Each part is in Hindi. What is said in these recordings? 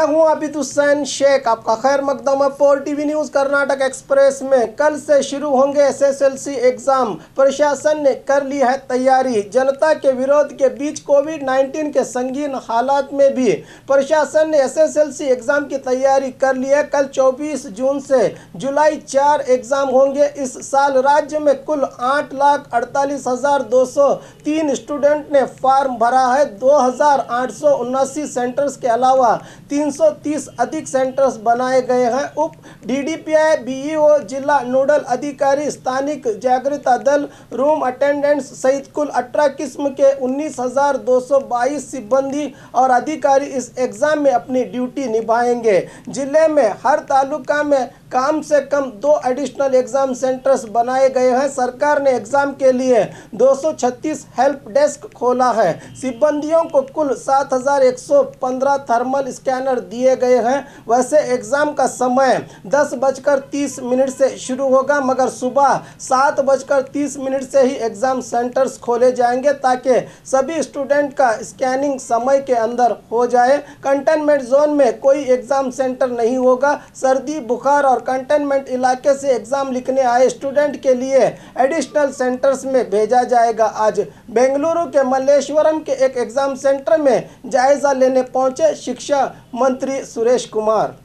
हूं आबिद हुसैन शेख, आपका खैर मकदम है 4 टीवी न्यूज़ कर्नाटक एक्सप्रेस में। कल से शुरू होंगे एसएसएलसी एग्जाम, प्रशासन ने कर ली है तैयारी। जनता के विरोध के बीच कोविड-19 के संगीन हालात में भी प्रशासन ने एसएसएलसी एग्जाम की तैयारी कर ली है। कल 24 जून से जुलाई 4 एग्जाम होंगे। इस साल राज्य में कुल 8,48,203 स्टूडेंट ने फॉर्म भरा है। 2,879 सेंटर्स के अलावा 330 अधिक सेंटर्स बनाए गए हैं। उप डीडीपीआई, बीईओ, जिला नोडल अधिकारी, स्थानिक जागरूकता दल, रूम अटेंडेंट्स सहित कुल 18 किस्म के 19,222 सिब्बंदी और अधिकारी इस एग्जाम में अपनी ड्यूटी निभाएंगे। जिले में हर तालुका में कम से कम 2 एडिशनल एग्जाम सेंटर्स बनाए गए हैं। सरकार ने एग्जाम के लिए 236 हेल्प डेस्क खोला है। सिब्बंदियों को कुल 7,115 थर्मल स्कैनर दिए गए हैं। वैसे एग्जाम का समय 10:30 से शुरू होगा, मगर सुबह 7:30 से ही एग्जाम सेंटर्स खोले जाएंगे ताकि सभी स्टूडेंट का स्कैनिंग समय के अंदर हो जाए। कंटेनमेंट जोन में कोई एग्जाम सेंटर नहीं होगा। सर्दी, बुखार और कंटेनमेंट इलाके से एग्जाम लिखने आए स्टूडेंट के लिए एडिशनल सेंटर्स में भेजा जाएगा। आज बेंगलुरु के मल्लेश्वरम के एक एग्जाम सेंटर में जायजा लेने पहुंचे शिक्षा मंत्री सुरेश कुमार।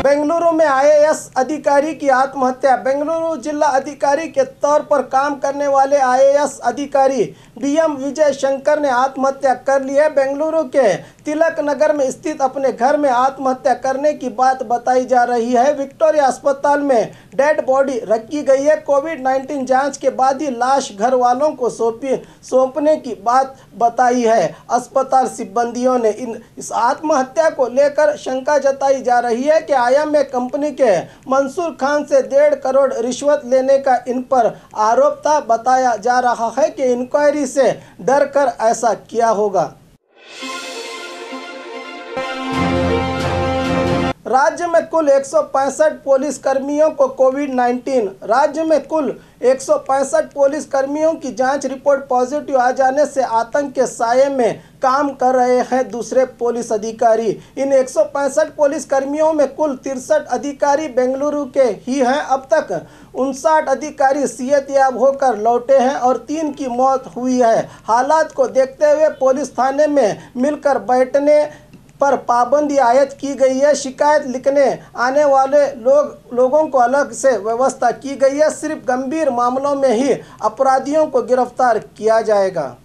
बेंगलुरु में आईएएस अधिकारी की आत्महत्या। बेंगलुरु जिला अधिकारी के तौर पर काम करने वाले आईएएस अधिकारी बीएम विजय शंकर ने आत्महत्या कर ली है। बेंगलुरु के तिलक नगर में स्थित अपने घर में आत्महत्या करने की बात बताई जा रही है। विक्टोरिया अस्पताल में डेड बॉडी रखी गई है। कोविड-19 जांच के बाद ही लाश घर वालों को सौंपने की बात बताई है। अस्पताल सिब्बंदियों ने इस आत्महत्या को लेकर शंका जताई जा रही है कि आईएमए कंपनी के मंसूर खान से 1.5 करोड़ रिश्वत लेने का इन पर आरोप था। बताया जा रहा है कि इंक्वायरी से डर कर ऐसा किया होगा। राज्य में कुल 165 पुलिस कर्मियों को कोविड-19। राज्य में कुल 165 पुलिस कर्मियों की जांच रिपोर्ट पॉजिटिव आ जाने से आतंक के साये में काम कर रहे हैं दूसरे पुलिस अधिकारी। इन 165 पुलिस कर्मियों में कुल 63 अधिकारी बेंगलुरु के ही हैं। अब तक 59 अधिकारी सेहतयाब होकर लौटे हैं और 3 की मौत हुई है। हालात को देखते हुए पुलिस थाने में मिलकर बैठने पर पाबंदी आयद की गई है। शिकायत लिखने आने वाले लोगों को अलग से व्यवस्था की गई है। सिर्फ गंभीर मामलों में ही अपराधियों को गिरफ्तार किया जाएगा।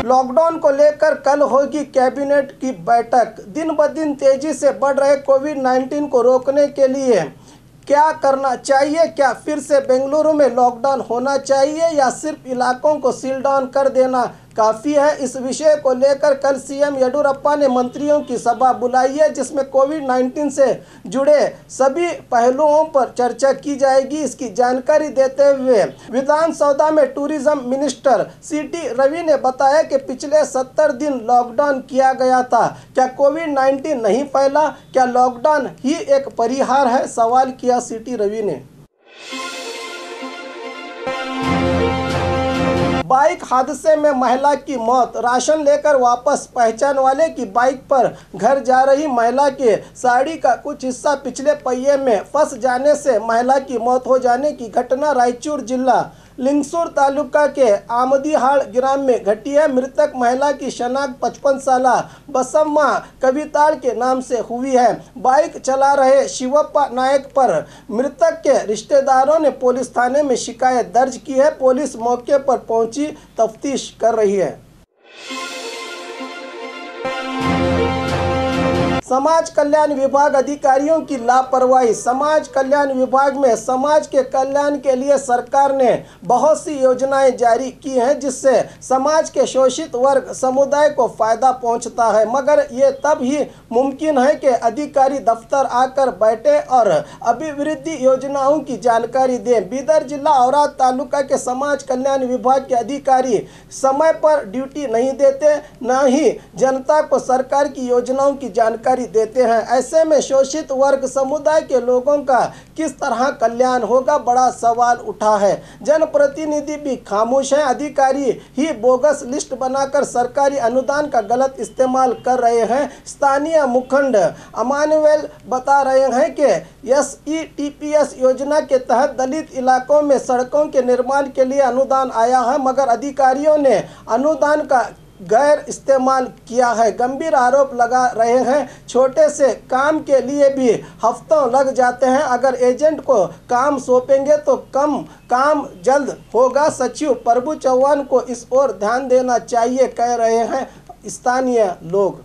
लॉकडाउन को लेकर कल होगी कैबिनेट की बैठक। दिन ब दिन तेजी से बढ़ रहे कोविड-19 को रोकने के लिए क्या करना चाहिए? क्या फिर से बेंगलुरु में लॉकडाउन होना चाहिए या सिर्फ इलाकों को सील डाउन कर देना काफ़ी है? इस विषय को लेकर कल सीएम येडियुरप्पा ने मंत्रियों की सभा बुलाई है, जिसमें कोविड-19 से जुड़े सभी पहलुओं पर चर्चा की जाएगी। इसकी जानकारी देते हुए विधानसभा में टूरिज्म मिनिस्टर सीटी रवि ने बताया कि पिछले 70 दिन लॉकडाउन किया गया था। क्या कोविड-19 नहीं फैला? क्या लॉकडाउन ही एक परिहार है? सवाल किया सीटी रवि ने। बाइक हादसे में महिला की मौत। राशन लेकर वापस पहचान वाले की बाइक पर घर जा रही महिला के साड़ी का कुछ हिस्सा पिछले पहिए में फंस जाने से महिला की मौत हो जाने की घटना रायचूर जिला लिंगसूर तालुका के आमदीहाड़ ग्राम में घटी है। मृतक महिला की शनाख्त 55 साला बसम्मा कविताड़ के नाम से हुई है। बाइक चला रहे शिवप्पा नायक पर मृतक के रिश्तेदारों ने पुलिस थाने में शिकायत दर्ज की है। पुलिस मौके पर पहुंची तफ्तीश कर रही है। समाज कल्याण विभाग अधिकारियों की लापरवाही। समाज कल्याण विभाग में समाज के कल्याण के लिए सरकार ने बहुत सी योजनाएं जारी की हैं, जिससे समाज के शोषित वर्ग समुदाय को फायदा पहुंचता है, मगर ये तब ही मुमकिन है कि अधिकारी दफ्तर आकर बैठे और अभिवृद्धि योजनाओं की जानकारी दें। बीदर जिला औराद तालुका के समाज कल्याण विभाग के अधिकारी समय पर ड्यूटी नहीं देते, न ही जनता को सरकार की योजनाओं की जानकारी जानकारी देते हैं। ऐसे में शोषित वर्ग समुदाय के लोगों का किस तरह कल्याण होगा, बड़ा सवाल उठा है। जनप्रतिनिधि भी खामोश हैं। अधिकारी ही बोगस लिस्ट बनाकर सरकारी अनुदान का गलत इस्तेमाल कर रहे हैं। स्थानीय मुखंड अमानुएल बता रहे हैं कि SETPS योजना के तहत दलित इलाकों में सड़कों के निर्माण के लिए अनुदान आया है, मगर अधिकारियों ने अनुदान का गैर इस्तेमाल किया है। गंभीर आरोप लगा रहे हैं। छोटे से काम के लिए भी हफ्तों लग जाते हैं। अगर एजेंट को काम सौंपेंगे तो कम काम जल्द होगा। सचिव प्रभु चौहान को इस ओर ध्यान देना चाहिए, कह रहे हैं स्थानीय लोग।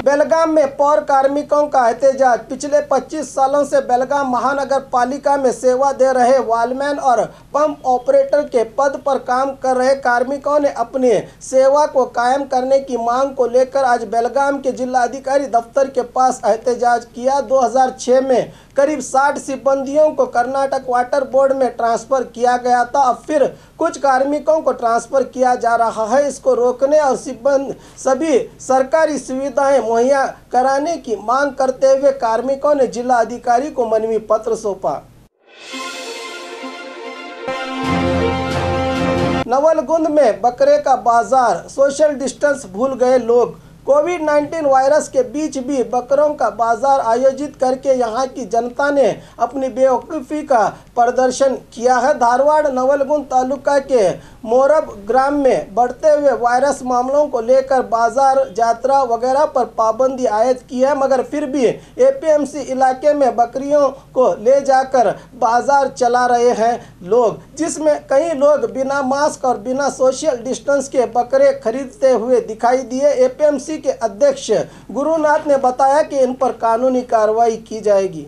बेलगाम में पौर कार्मिकों का एहतजाज। पिछले 25 सालों से बेलगाम महानगर पालिका में सेवा दे रहे वॉलमैन और पंप ऑपरेटर के पद पर काम कर रहे कार्मिकों ने अपनी सेवा को कायम करने की मांग को लेकर आज बेलगाम के जिलाधिकारी दफ्तर के पास एहतजाज किया। 2006 में करीब 60 सिब्बंदियों को कर्नाटक वाटर बोर्ड में ट्रांसफ़र किया गया था। अब फिर कुछ कार्मिकों को ट्रांसफ़र किया जा रहा है। इसको रोकने और सभी सरकारी सुविधाएं मुहैया कराने की मांग करते हुए कार्मिकों ने जिला अधिकारी को मनवी पत्र सौंपा। नवलगुंद में बकरे का बाजार, सोशल डिस्टेंस भूल गए लोग। कोविड-19 वायरस के बीच भी बकरों का बाजार आयोजित करके यहां की जनता ने अपनी बेवकूफ़ी का प्रदर्शन किया है। धारवाड़ नवलगुंद तालुका के मोरब ग्राम में बढ़ते हुए वायरस मामलों को लेकर बाजार, यात्रा वगैरह पर पाबंदी आयद की है, मगर फिर भी APMC इलाके में बकरियों को ले जाकर बाजार चला रहे हैं लोग, जिसमें कई लोग बिना मास्क और बिना सोशल डिस्टेंस के बकरे खरीदते हुए दिखाई दिए। APMC के अध्यक्ष गुरुनाथ ने बताया कि इन पर कानूनी कार्रवाई की जाएगी।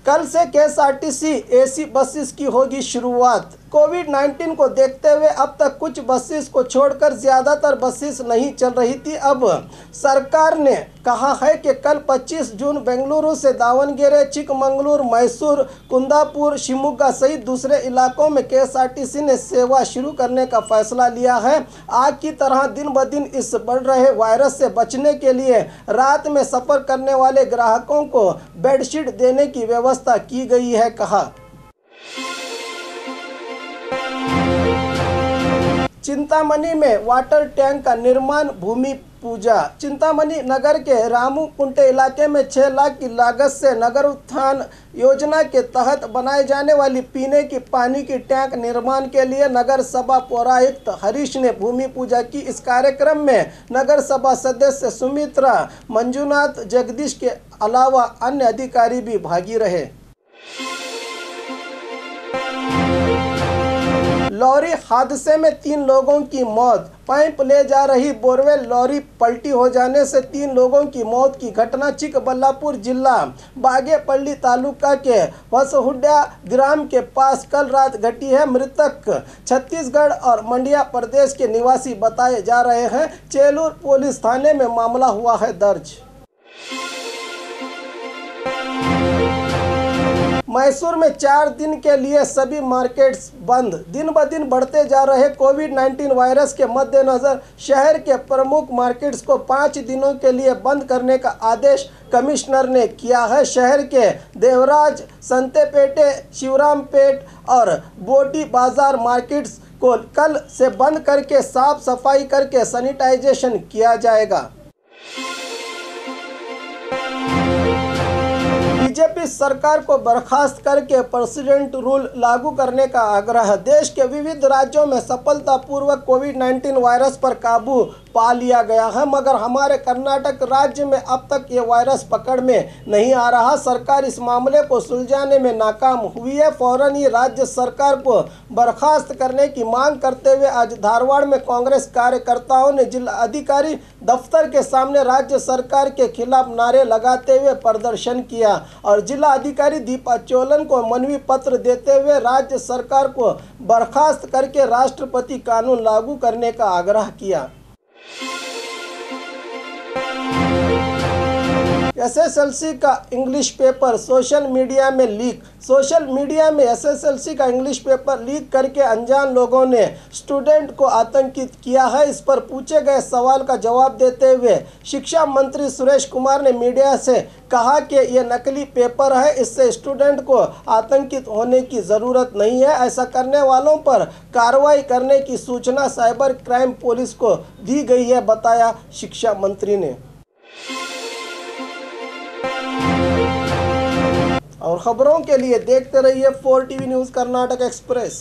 कल से KSRTC AC बसेस की होगी शुरुआत। कोविड-19 को देखते हुए अब तक कुछ बसेस को छोड़कर ज़्यादातर बसेस नहीं चल रही थी। अब सरकार ने कहा है कि कल 25 जून बेंगलुरु से दावणगेरे, चिकमंगलूर, मैसूर, कुंदापुर, शिमोगा सहित दूसरे इलाकों में KSRTC ने सेवा शुरू करने का फैसला लिया है। आग की तरह दिन ब दिन इस बढ़ रहे वायरस से बचने के लिए रात में सफ़र करने वाले ग्राहकों को बेडशीट देने की व्यवस्था की गई है, कहा। चिंतामणि में वाटर टैंक का निर्माण, भूमि पूजा। चिंतामणि नगर के रामूकुंटे इलाके में 6 लाख की लागत से नगर उत्थान योजना के तहत बनाए जाने वाली पीने की पानी की टैंक निर्माण के लिए नगर सभा पौरायुक्त हरीश ने भूमि पूजा की। इस कार्यक्रम में नगर सभा सदस्य सुमित्रा, मंजुनाथ, जगदीश के अलावा अन्य अधिकारी भी भागी रहे। लॉरी हादसे में 3 लोगों की मौत। पाइप ले जा रही बोरवेल लॉरी पलटी हो जाने से 3 लोगों की मौत की घटना चिकबल्लापुर जिला बागेपल्ली तालुका के वसहुड्या ग्राम के पास कल रात घटी है। मृतक छत्तीसगढ़ और मंड्या प्रदेश के निवासी बताए जा रहे हैं। चेलूर पुलिस थाने में मामला हुआ है दर्ज। मैसूर में 4 दिन के लिए सभी मार्केट्स बंद। दिन ब दिन बढ़ते जा रहे कोविड-19 वायरस के मद्देनजर शहर के प्रमुख मार्केट्स को 5 दिनों के लिए बंद करने का आदेश कमिश्नर ने किया है। शहर के देवराज, संतेपेटे, शिवरामपेट और बोटी बाजार मार्केट्स को कल से बंद करके साफ सफाई करके सैनिटाइजेशन किया जाएगा। बीजेपी सरकार को बर्खास्त करके प्रेसिडेंट रूल लागू करने का आग्रह। देश के विविध राज्यों में सफलतापूर्वक कोविड-19 वायरस पर काबू पा लिया गया है, मगर हमारे कर्नाटक राज्य में अब तक ये वायरस पकड़ में नहीं आ रहा। सरकार इस मामले को सुलझाने में नाकाम हुई है। फौरन ही राज्य सरकार को बर्खास्त करने की मांग करते हुए आज धारवाड़ में कांग्रेस कार्यकर्ताओं ने जिला अधिकारी दफ्तर के सामने राज्य सरकार के खिलाफ नारे लगाते हुए प्रदर्शन किया और जिला अधिकारी दीपा चोलन को मनवी पत्र देते हुए राज्य सरकार को बर्खास्त करके राष्ट्रपति कानून लागू करने का आग्रह किया। एसएसएलसी का इंग्लिश पेपर सोशल मीडिया में लीक। सोशल मीडिया में एसएसएलसी का इंग्लिश पेपर लीक करके अनजान लोगों ने स्टूडेंट को आतंकित किया है। इस पर पूछे गए सवाल का जवाब देते हुए शिक्षा मंत्री सुरेश कुमार ने मीडिया से कहा कि ये नकली पेपर है, इससे स्टूडेंट को आतंकित होने की ज़रूरत नहीं है। ऐसा करने वालों पर कार्रवाई करने की सूचना साइबर क्राइम पुलिस को दी गई है, बताया शिक्षा मंत्री ने। और खबरों के लिए देखते रहिए 4 टीवी न्यूज़ कर्नाटक एक्सप्रेस।